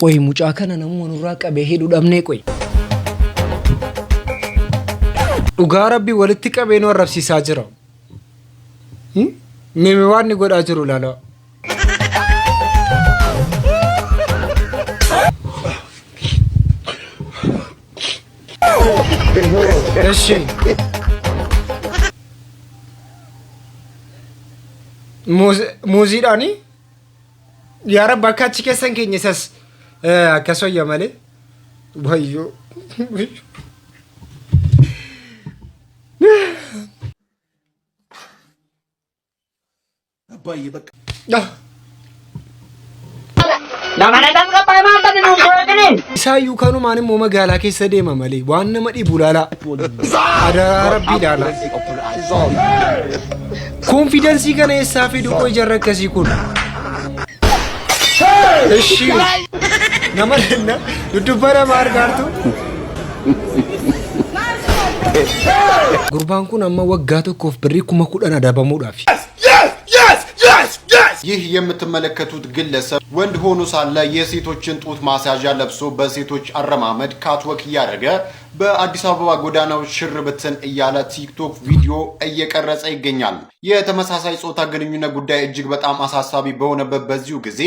Qoy mucaa kana namuma nurraa qabee hidhuu dhabnee qoy. Dhugaa Rabbii walitti qabee nu arrabsiisaa jira. Mimi waan ni godhaa jiru laala. Eshi. Muuziidhaani? Yaa Rabbi akka achi keessan keenya isas akkasoo yaa malee. Wayyoo. Abbaayee bakka. Namana damga paamaata ni nuufootin. Isaayyuu kanumaan immoo magaalaa keessa deema malee waan nama dhibu laala. Adaraa Rabbii laala. Konfidensii kana eessaa fidu qoy jarra akkasii kun. Eshi. Nama danna duddubbaa nama argaartu. Gurbaan kun amma waggaa tokkoof birrii 10,000 adabamuudhaaf. ይህ የምትመለከቱት ግለሰብ ወንድ ሆኖ ሳለ የሴቶችን ጡት ማሳዣ ለብሶ በሴቶች አረማመድ ካትወክ እያደረገ በአዲስ አበባ ጎዳናዎች ሽርብትን እያለ ቲክቶክ ቪዲዮ እየቀረጸ ይገኛል። የተመሳሳይ ጾታ ግንኙነት ጉዳይ እጅግ በጣም አሳሳቢ በሆነበት በዚሁ ጊዜ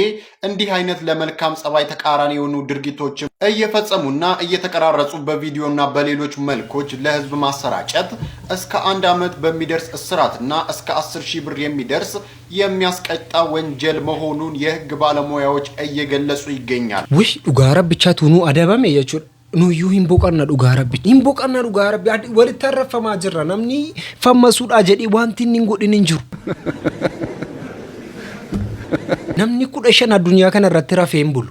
እንዲህ አይነት ለመልካም ጸባይ ተቃራኒ የሆኑ ድርጊቶችን እየፈጸሙና እየተቀራረጹ በቪዲዮና በሌሎች መልኮች ለህዝብ ማሰራጨት እስከ 1 ዓመት በሚደርስ እስራትና እስከ 10,000 ብር የሚደርስ የሚያስቀጣ ወንጀል መሆኑን የህግ ባለሙያዎች እየገለጹ ይገኛል። ውይ ዱጋ ረብቻ ቱኑ አደባም የቹ ኑዩ ሂምቦቀና ዱጋ ረብ ሂምቦቀና ዱጋ ረብ ወልተረፈማ ጅራ ነምኒ ፈመሱዳ ጀዲ ዋንቲን ንጎድን እንጅሩ ነምኒ ኩደሸን አዱንያ ከነ ረቲ ረፌን ቡሉ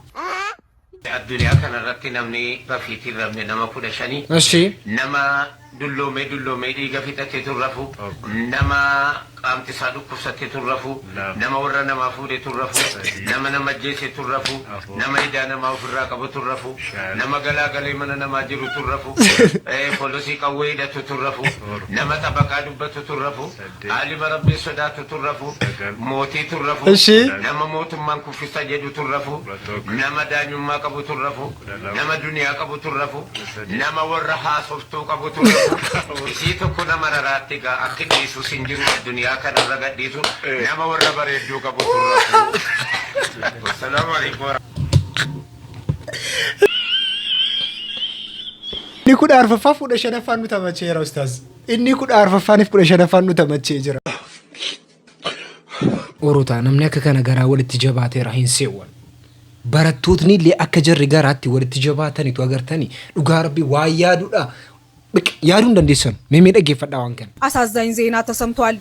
الدنيا كان رتي نمني بفيتي ربنا نما كودشاني እሺ نما دلومي ديغا فيتاتي ترفو نما قامتي صادق كفتي ترفو نما ورا نما فودي ترفو نما جيسي ترفو نما يدا نما فراقبو ترفو نما غلاغلي من نما جيرو ترفو فولوسي قويده ترفو نما تبقى دبت ترفو علي ربي صدات ترفو موتي ترفو نما موت من كفتا جدو ترفو نما دانيو ما قبو ترفو نما دنيا قبو ترفو نما ورها صفتو قبو ترفو سيتو كنا مراراتيغا اكيديسو سنجيرو الدنيا كان رغديسو نما ورا بريدو قبو ترفو السلام عليكم inni kudha arfaffaa fuudha shanaffaan nu tamachee jira ustaaz. Inni kudha arfaffaaniif kudha shanaffaan nu tamachee jira. Orotaa namni akka kana garaa walitti jabaateera hin seewwan. Barattootni illee akka jarri garaatti walitti jabaatanitu agartanii dhugaa Rabbii waa yaaduudha. ያዱን እንደንደሰን ሜሜ ደገፈዳ ዋንከን አሳዛኝ ዜና ተሰምቷል።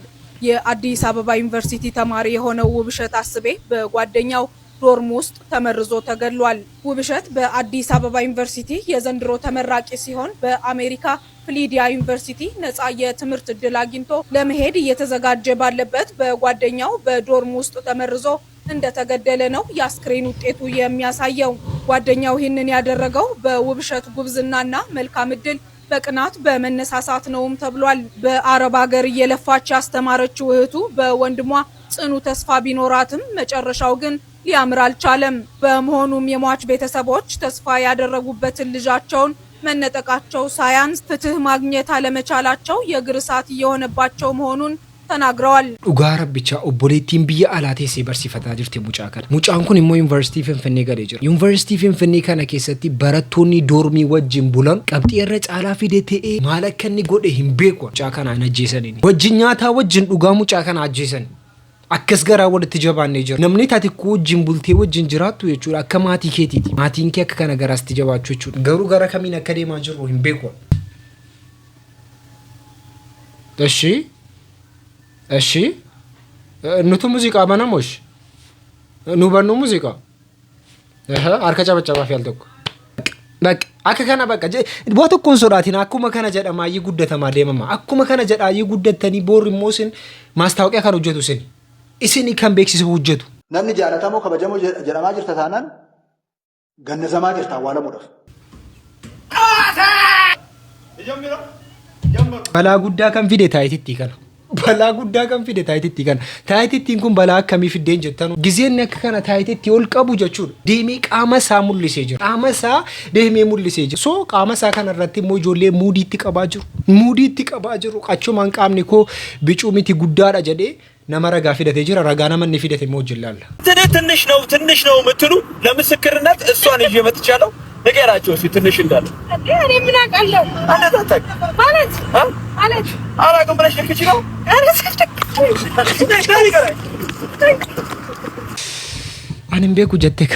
የአዲስ አበባ ዩኒቨርሲቲ ተማሪ የሆነው ውብሸት አስቤ በጓደኛው ዶርም ውስጥ ተመርዞ ተገድሏል። ውብሸት በአዲስ አበባ ዩኒቨርሲቲ የዘንድሮ ተመራቂ ሲሆን በአሜሪካ ፍሊዲያ ዩኒቨርሲቲ ነፃ የትምህርት ዕድል አግኝቶ ለመሄድ እየተዘጋጀ ባለበት በጓደኛው በዶርም ውስጥ ተመርዞ እንደተገደለ ነው የአስክሬን ውጤቱ የሚያሳየው። ጓደኛው ይህንን ያደረገው በውብሸት ጉብዝናና መልካም ዕድል በቅናት በመነሳሳት ነውም ተብሏል። በአረብ ሀገር እየለፋች ያስተማረችው እህቱ በወንድሟ ጽኑ ተስፋ ቢኖራትም መጨረሻው ግን ሊያምር አልቻለም። በመሆኑም የሟች ቤተሰቦች ተስፋ ያደረጉበትን ልጃቸውን መነጠቃቸው ሳያንስ ፍትህ ማግኘት አለመቻላቸው የእግር እሳት እየሆነባቸው መሆኑን ተናግረዋል። dhugaa rabbicha obboleettiin biyya alaatee see barsiifataa jirti mucaa kana. Mucaan kun immoo yuunivarsiitii Finfinnee galee jira. Yuunivarsiitii Finfinnee kana keessatti barattoonni doormii wajjin bulan qabxii irra caalaa fide ta'ee maal akka inni godhe hin beeku. Mucaa kana ajjeesanii wajjin nyaataa wajjin dhugaa mucaa kana ajjeesanii akkas garaa walitti jabaannee jira. Namni taati ku wajjin bultee wajjin jiraattu jechuudha akka maatii keetiiti. Maatiin kee akka kana garaasti jabaachuu jechuudha. Garuu gara kamiin akka deemaa jiru hin beeku. Eshi እሺ ኑቱ ሙዚቃ ባናሞሽ ኑባኑ ሙዚቃ አርከጫ በጫባፍ ያልተኩ በቃ አከከና በቃ ቦቶ ኮንሶዳቲና አኩማ ከነ ጀዳማ ይጉደተማ ደማማ አኩማ ከነ ጀዳ ይጉደተኒ ቦሪሞስን ማስታወቂያ ካን ወጀቱ ስኒ እስኒ ካን ቤክሲስ ወጀቱ namni jaalatamoo kabajamoo jedhamaa jirta taanaan gannasamaa jirta waala mudhaf bala guddaa kan fide taayititti kana balaa guddaa kan fide taayititti kana. Taayitittiin kun balaa akkamii fiddeen jettan gizeen akka kana taayititti ol qabu jechuudha. Deemee qaama isaa mul'isee jira. Qaama isaa deemee mul'isee jira. So qaama isaa kana irratti immoo ijoollee muudiitti qabaa jiru. Muudiitti qabaa jiru. Achumaan qaamni koo bicuu miti guddaadha jedhee nama ragaa fidatee jira. Ragaa nama inni fidate immoo jillalla. ትንሽ ነው የምትሉ ለምስክርነት እሷን ይዤ መጥቻለሁ። ንገራቸው እስኪ ትንሽ እንዳለ እኔ ምን አውቃለሁ? አንተታተክ ማለት አላውቅም ብለሽ ልክች ነው አንም ቤኩ ጀቴካ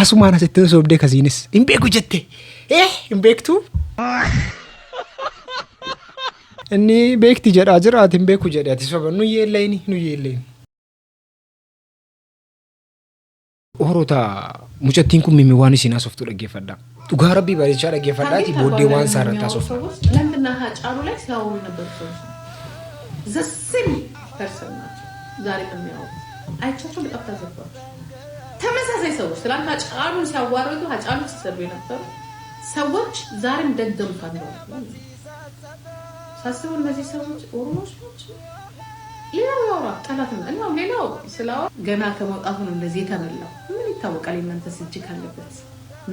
አሱማና ስትነሱ ወብደ ከዚንስ ኢምቤኩ ጀቴ ኢምቤክቱ እኔ ቤክቲ ጀዳ ጅራት ኢምቤኩ ጀዳ ተሰበ ኑ የለይኒ ኦሮታ ሙጨቲን ኩ ሚሚ ዋን ሲና ሶፍቱ ደገፈዳ ዱጋ ረቢ ባሪቻ ደገፈዳቲ ቦዴ ዋን ሳረታ ሶፍቱ ለምንና ሀጫሉ ላይ ሲያወሩ ነበር ሰው ዘስም ፐርሰን ዛሬ የሚያው አይቻቸው በጣም ተዘባው ተመሳሳይ ሰዎች ትላንት ሀጫሉን ሲያዋርዱ ሀጫሉን ሲሰሩ የነበሩ ሰዎች ዛሬም ደገምታል ነው ሳስቡ እነዚህ ሰዎች ኦሮሞዎች ናቸው ይላው ጠላትና ነው ሌላው ስላው ገና ከመውጣቱ ነው እንደዚህ ተመላው ምን ይታወቃል እናንተ ስጅ ካለበት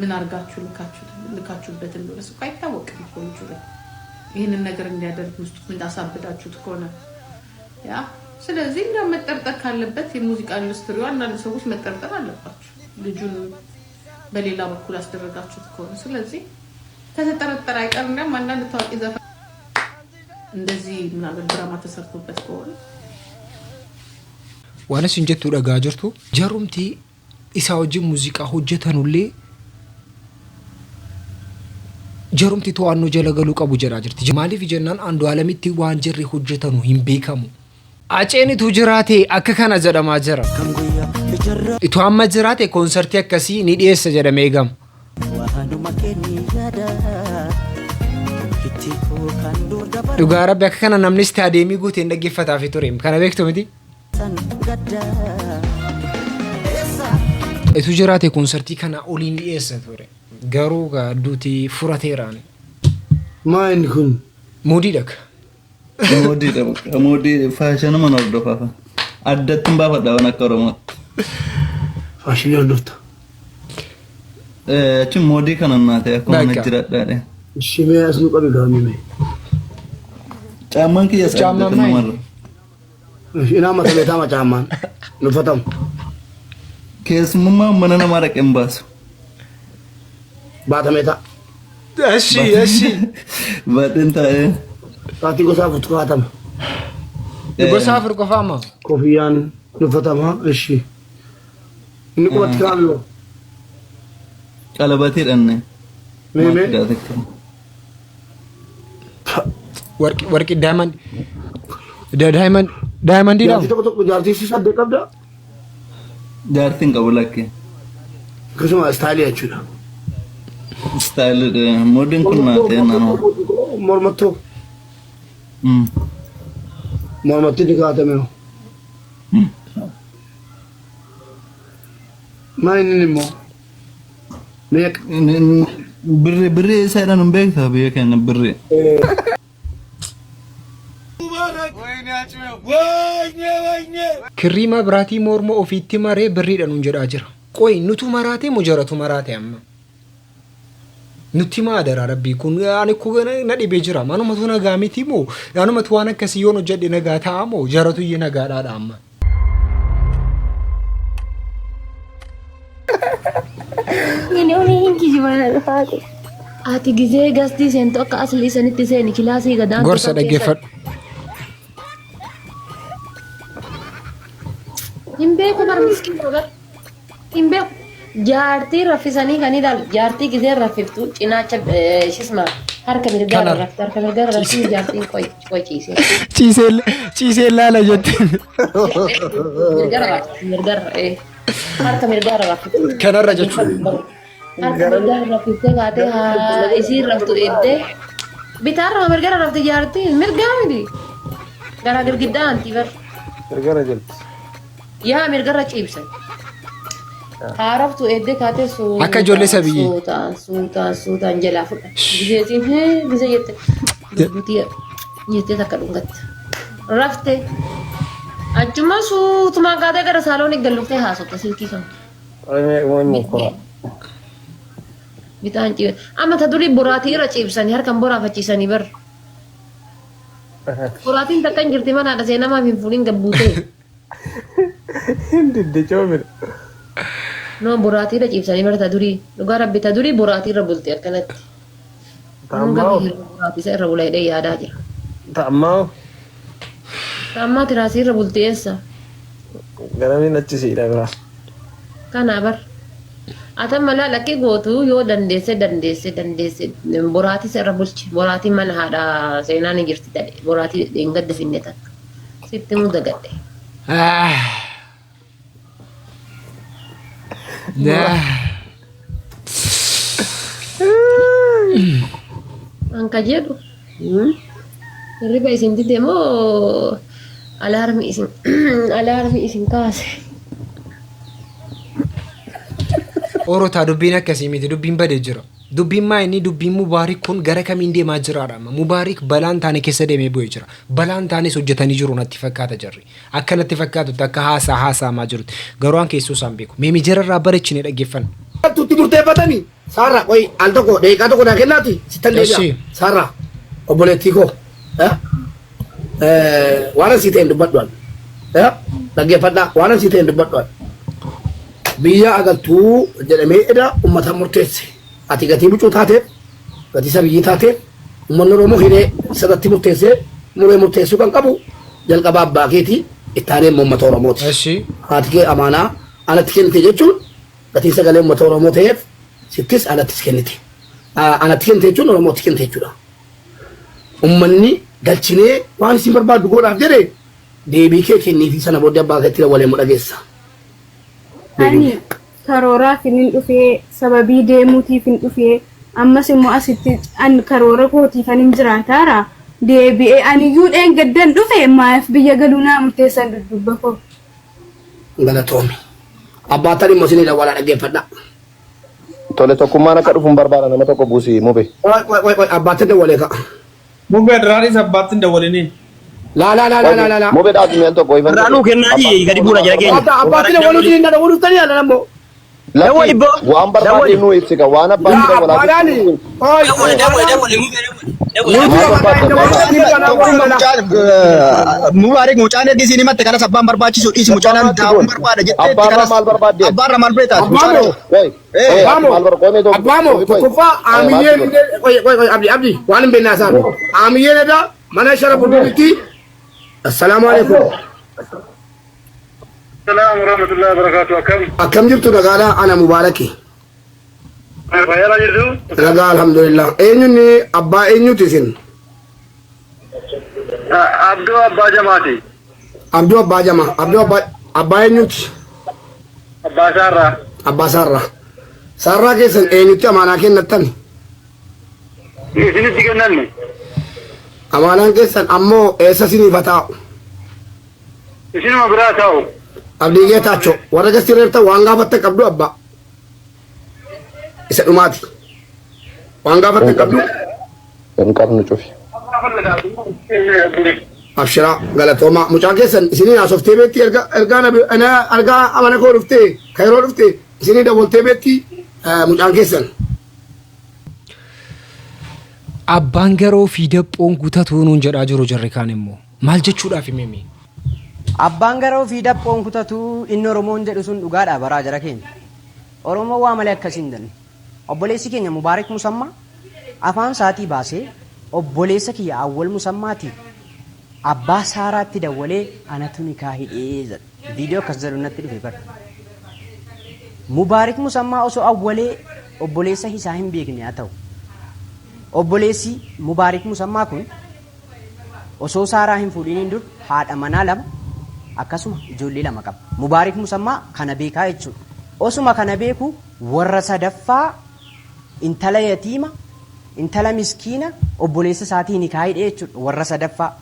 ምን አርጋችሁ ልካችሁበት እንደሆነ እሱ አይታወቅም እኮ ይችላል ይሄንን ነገር እንዲያደርጉ ውስጥ ምን ታሳብዳችሁት ከሆነ ያ ስለዚህ እንደው መጠርጠር ካለበት የሙዚቃ ኢንዱስትሪው አንዳንድ ሰዎች መጠርጠር አለባችሁ ልጁን በሌላ በኩል አስደረጋችሁት ከሆነ ስለዚህ ተተጠረጠረ አይቀርም አንዳንድ ታዋቂ ዘፋኝ እንደዚህ ምናምን ድራማ ተሰርቶበት ከሆነ ዋና ሲንጀቱ ደጋ ጅርቱ ጀሩምቲ ኢሳውጂ ሙዚቃ ሆጀተኑሌ ጀሩምቲ ተዋኖ ጀለገሉ ቀቡ ጀራ ጅርቲ ማሊፍ ጀናን አንዱ ዓለምቲ ዋንጀሪ ሆጀተኑ ሂምቤከሙ አጨኒቱ ጅራቴ አከከና ዘደማ ጀራ ኢቱ አመጅራቴ ኮንሰርት ያከሲ ኒዲኤስ ጀደሜጋም ዱጋ ረቢ አከከና namni staadiyeemii guuteen dhaggeeffataa fi tureem kana beektu miti Itu jiraate konsertii kana oliin dhiyeessa ture garuu gaadduuti furateeraan Maayini kun moodii dhaka moodii faashina mana hordofaa addatti hin baafadha waan akka Oromootti faashinii hordofta achi moodii kana naate akkuma na jiradhaadhe shimee asnu qabe gaamime caammaan kiyya saddata namarra Ina mata betama caammaan nufatam keessummaa mana namaa dhaqeen baasu baatameta እሺ baadheen taa'ee taati gosaa futkaatama gosaa afur qofaama kofiyyaan nufatama እሺ inni qubatti kaa'amlo qalabatee dhanne warqi diamond dha jaartii si sadde qabda jaartiin qabu lakkee akkasuma istaayilii jechuudha istaayilii moodiin kun naatee naannoo mormattoo mormatti ni kaa'atame maayini immoo birrii isaadhaan hin beektaa biyya keenya birrii kirrii mabiraatii morma ofiitti maree birriidhaan jedhaa jira qoy nutu maraatee mujaratu maraate amma nutti maadara rabbii kun ani ku na dhibee jira manumatu nagaa miti moo anumatu waan akkasii yoon hojjedhe nagaa ta'a moo jaratu iyyee nagaadhaadha amma Ati gizee gastii seentu akka asli isanitti seeni kilaasii gadaan gorsa dhaggeeffadhu hin beeku bar miskiin rogar hin beeku jaartii raffisanii kan ilaal jaartii gizee raffiftu cinaacha shisma harka mirgaa raffi jaartiin qoy ciisee laala jette mirgaa harka mirgaa raffi kanarra jechuudha harka mirgaa raffifte kaatee isiin raftu eddee bitaarra mirgaa rafti jaartii mirgaa miti gara girgiddaa antii bar mirgaa jalti yaa mirgaa ciibsan Haaraftu eddee kaatee suutaan. Akka ijoollee sabiyyee. Suutaan jalaa fudha. Gizeetiin gizee jette. Dubbitii jettee takka dhungatte. Rafte. Achuma suutumaan kaatee gara saaloonii galluftee haasofta silkii kan. Bitaan ciibee. Amma ta durii boraatii irra ciibsanii harkaan boraafachiisanii bar. Boraatiin takka hin jirti mana haadha seenamaaf hin fuudhin gabbuutee. Hindi coomina. No boraatii irra ciibsanii bar ta durii. Dhugaa rabbi ta durii boraatii irra bultee akkanatti. Boraatii isa irra bulaa hidhee yaadaa jira. Ta'ammaa. Ta'ammaa tiraasii irra bultee eessa? Garamiin achisiidha biraa. Kanaa bar. Atan malee lakkee gootuu yoo dandeesse boraatii isa irra bulchi. Boraatii mana haadha seenaan hin jirti ta'e. Boraatii dheengadda finne takka. Sitti muu dagadhe. Anka jedhu. Hirriba isin dide moo alaarmi isin kaase. Orotaa dubbiin akkasii miti dubbiin badee jira. Dubbiin maa inni dubbiin Mubaarik kun gara kamiin deemaa jiraadha. Mubaarik balaan taane keessa deemee bu'ee jira. Balaan taanes hojjetanii jiru natti fakkaata jarri. Akka natti fakkaatutti akka haasa'amaa jirutti. Garuu an keessoo isaan beeku. Meemi jararraa bareechine dhaggeeffanna. Tutti murteeffatanii Saarraa qoy al tokko deeqaa tokko naa kennaati sittan deebi'a. Saarraa obboleettii koo waan asii ta'een dubbadhuan dhaggeeffadhaa waan asii ta'een dubbadhuan. Biyya agaltuu jedhamee edda uummata murteesse. Ati gatii bucuu taateef gatii sabiyyii taateef uummanni Oromoo hidhee sirratti murteessee muree murteessuu kan qabu jalqaba abbaa keetii ittaanee uummata Oromooti. Haati kee amaanaa anatti kennite jechuun gatii sagalee uummata Oromoo ta'eef sittis anattis kennite. Anatti kennite jechuun Oromootti kennite jechuudha. Uummanni galchinee waan isin barbaadu godhaaf jedhee deebii kee kenniifi sana booddee abbaa keetti waliin mudhageessa. Ani karooraaf hin dhufee sababii deemuutiif hin dhufee ammas immoo asitti an karoora kootiif hin jiraataara deebi'ee aniyyuu dheengaddan dhufe maaf biyya galuu naa murteessan dudubba koo. Galatoomi. Abbaatan immoo isinidha wala dhaggeeffadha. Tole tokkummaan akka dhufuun barbaada nama tokko buusii mube. Abbaatan dawalee ka'a. Mube Raanis abbaatan dawalanii. La. Mube dhaabni meel tokko ifan. Raanuu kennanii gadi buuna jira keenya. Abbaatan dawaluutiin hin dawaluuf tanii ala nammoo. Lakki waan barbaade nu ibsika waan abbaan dawalaa. Mubaarik mucaan eddi isin himatte kanas abbaan barbaachisu dhiisi mucaan daawwan barbaada jettee abbaarra maal barbaadde? Abbaarra maal beektaas? Abbaamo tokkoffaa aamiyyeen abdi waan hin beeknaa isaan aamiyyeen edda mana sharafu duubitti assalaamu alaikum. السلام ورحمة الله وبركاته. أكم جبتوا رجالا أنا مباركي. رجالا جدو. رجال الحمد لله. إني أبا إني تسين. عبدو أبا جماعتي. عبدو أبا جماعة. عبدو أبا إني. أبا سارة. أبا سارة. سارة كيسن إني تأمانة كين نتني. إني تكنني. أمانة كيسن أمو إساسيني فتاو. إسيني ما براتاو. Abdii geetaachoo warra gastireerta waan gaafatte qabdu abbaa isa dhumaati waan gaafatte qabdu hin qabnu cufi abshiraa galatooma mucaa keessan isinii haasoftee beetti ergaa amana koo dhuftee kayroo dhuftee isinii daboltee beetti mucaan keessan. Abbaan garoo fi daphoon guutatuu nuun jedhaa jiru jarri kaan immoo maal jechuudhaaf himemi? Abbaan garoo fi daphoon kutatuu inni Oromoon jedhu sun dhugaadha baraa jara keenya. Oromoo waa malee akkasiin danne. Obboleessi keenya Mubaarik Musammaa afaan isaatii baasee obboleessa kiyya Awwal Musammaati abbaa Saaraatti dawwalee anatu nikaa hidhee jedha. Viidiyoo akkas jedhu natti dhufe bara. Mubaarik Musammaa osoo awwalee obboleessa isaa hin beekne haa ta'u. Obboleessi Mubaarik Musammaa kun osoo Saaraa hin fuudhiniin dur haadha manaa lama akkasuma ijoollee lama qaba. Mubaarik Musammaa kana beekaa jechuudha. Osuma kana beeku warra sadaffaa intala yatiima, intala miskiina obboleessa isaatii nikaa hidhee jechuudha warra sadaffaa.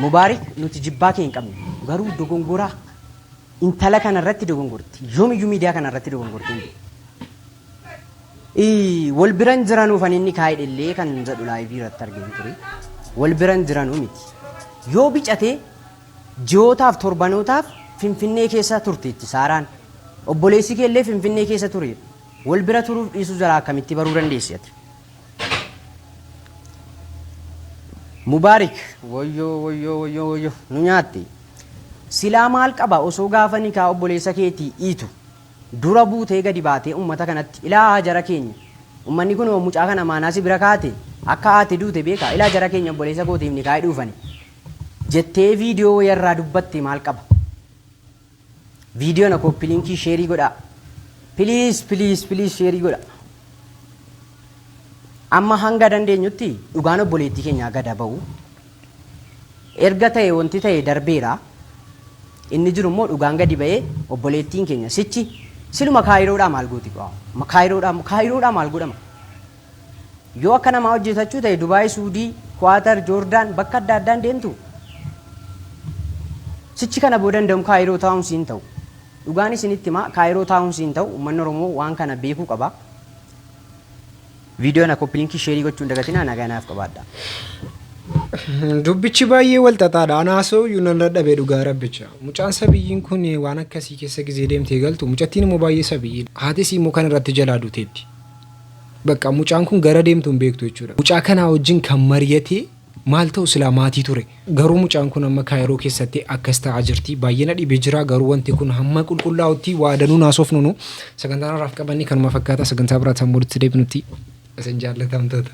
Mubaarik nuti jibbaa kee hin qabne garuu dogongoraa intala kanarratti dogongorti. Yoomiyyuu miidiyaa kanarratti dogongorti. Wal biran jiranuu kan inni kaa'ee illee kan jedhu laayivii irratti arginu ture. Wal biran jiranuu miti. Yoo bicatee ji'ootaaf torbanootaaf Finfinnee keessa turteetti Saaraan. Obboleessi kee illee Finfinnee keessa ture. Wal bira turuuf dhiisuu jala akkamitti baruu dandeesseeti? Mubaarik woyyoo nu nyaatte. Silaa maal qaba osoo gaafa nikaa obboleessa keetii iitu dura buutee gadi baatee ummata kanatti ilaa jara keenya ummanni kun mucaa kana maanaasi bira kaate akka haati duute beeka ilaa jara keenya obboleessa kootiif nikaa dhuufani jettee viidiyoo yarraa dubbatte maal qaba? Viidiyoo na koppii linkii sheerii godha. Please sheerii godha. Amma hanga dandeenyutti dhugaan obboleettii keenyaa gada ba'u. Erga ta'e wanti ta'e darbeera. Inni jiru immoo dhugaan gadi ba'ee obboleettiin keenya sichi siluma kaayiroodhaa maal gooti qofa. Kaayiroodhaa maal godhama? Yoo akka namaa hojjetachuu ta'e Dubaay, Suudii, Kwaatar, Joordaan bakka adda addaan deemtu. Sichi kana booda danda'u kaayiroo taa'uun siin ta'u. Dhugaan isinitti himaa kaayiroo taa'uun siin ta'u uummanni Oromoo waan kana beekuu qaba. Viidiyoo na koppii linkii sheerii gochuun dagatinaa nagaanaaf qabaadha. Dubbichi baay'ee wal xaxaadha. Anaasoo yuun dadhabee dhugaa rabbicha. Mucaan sabiyyiin kun waan akkasii keessa gizee deemtee galtu mucattiin immoo baay'ee sabiyyiidha. Haatis immoo kan irratti jalaa duuteetti. Bakka mucaan kun gara deemtu hin beektu jechuudha. Mucaa kanaa wajjin kan mari'atee maal ta'u silaa maatii ture. Garuu mucaan kun amma kaayiroo keessatti akkas ta'aa jirti. Baay'ee na dhibee jira. Garuu wanti kun hamma qulqullaa'utti waadanuu naasofnu sagantaan irraaf qabanni kanuma fakkaata sagantaa biraatti walitti deebinutti isin jaallatamtoota.